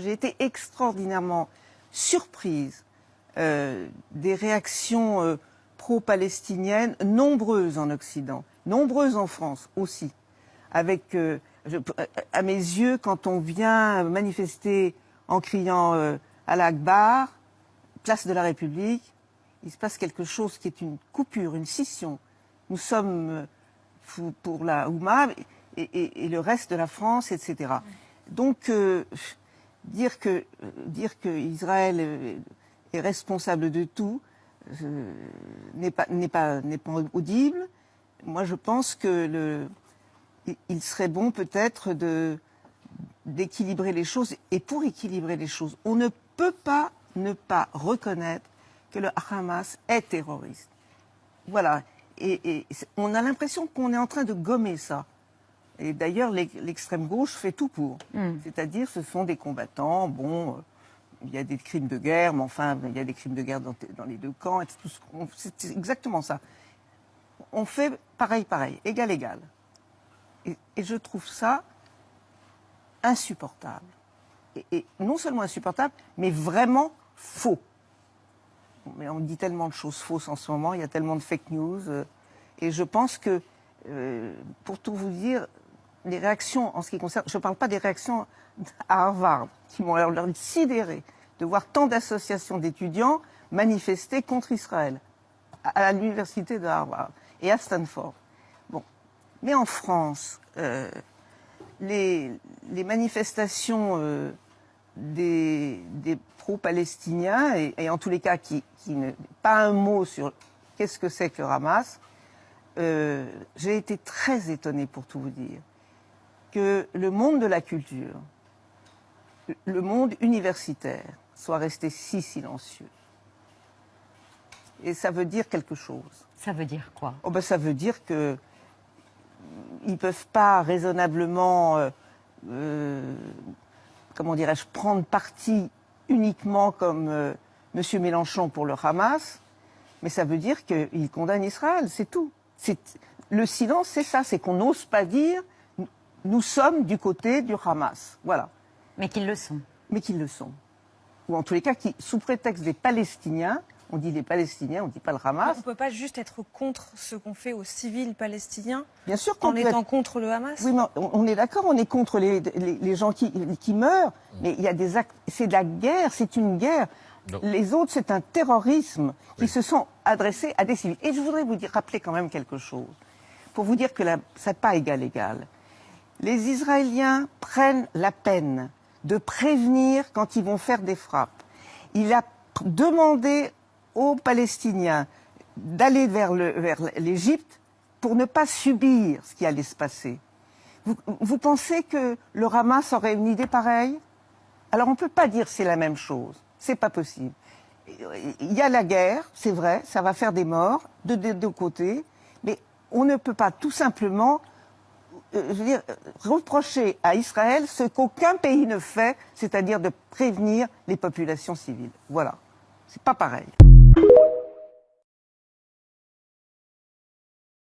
J'ai été extraordinairement surprise des réactions pro-palestiniennes, nombreuses en Occident, nombreuses en France aussi. Avec, à mes yeux, quand on vient manifester en criant Allah Akbar, place de la République, il se passe quelque chose qui est une coupure, une scission. Nous sommes pour la Oumma et le reste de la France, etc. Donc, dire que Israël est responsable de tout n'est pas audible. Moi, je pense que il serait bon peut-être d'équilibrer les choses. Et pour équilibrer les choses, on ne peut pas ne pas reconnaître que le Hamas est terroriste. Voilà. Et on a l'impression qu'on est en train de gommer ça. Et d'ailleurs, l'extrême gauche fait tout pour. C'est-à-dire, ce sont des combattants, bon, il y a des crimes de guerre, mais enfin, il y a des crimes de guerre dans les deux camps, c'est exactement ça. On fait pareil, égal. Et je trouve ça insupportable. Et non seulement insupportable, mais vraiment faux. Mais on dit tellement de choses fausses en ce moment, il y a tellement de fake news. Et je pense que, pour tout vous dire, les réactions en ce qui concerne... Je ne parle pas des réactions à Harvard, qui m'ont l'air sidéré de voir tant d'associations d'étudiants manifester contre Israël, à l'université de Harvard et à Stanford. Bon. Mais en France, les manifestations des pro-palestiniens, et en tous les cas qui ne... Pas un mot sur qu'est-ce que c'est que le Hamas, j'ai été très étonnée, pour tout vous dire, que le monde de la culture, le monde universitaire, soit resté si silencieux. Et ça veut dire quelque chose. Ça veut dire quoi? Oh ben, ça veut dire que ils ne peuvent pas raisonnablement, comment dirais-je, prendre parti uniquement comme M. Mélenchon pour le Hamas, mais ça veut dire qu'ils condamnent Israël, c'est tout. Le silence, c'est ça, c'est qu'on n'ose pas dire « nous sommes du côté du Hamas ». Voilà. Mais qu'ils le sont. Mais qu'ils le sont. Ou en tous les cas, sous prétexte des Palestiniens, on dit les Palestiniens, on ne dit pas le Hamas. On ne peut pas juste être contre ce qu'on fait aux civils palestiniens. Bien sûr en étant contre le Hamas. Oui, mais on est d'accord, on est contre les gens qui meurent, mais il y a des actes, c'est de la guerre, c'est une guerre. Non. Les autres, c'est un terrorisme qui se sont adressés à des civils. Et je voudrais vous rappeler quand même quelque chose, pour vous dire que c'est pas égal. Les Israéliens prennent la peine de prévenir quand ils vont faire des frappes. Il a demandé aux Palestiniens d'aller vers l'Égypte pour ne pas subir ce qui allait se passer. Vous pensez que le Hamas aurait une idée pareille? Alors on ne peut pas dire c'est la même chose. C'est pas possible. Il y a la guerre, c'est vrai, ça va faire des morts de deux côtés, mais on ne peut pas tout simplement reprocher à Israël ce qu'aucun pays ne fait, c'est-à-dire de prévenir les populations civiles. Voilà. C'est pas pareil.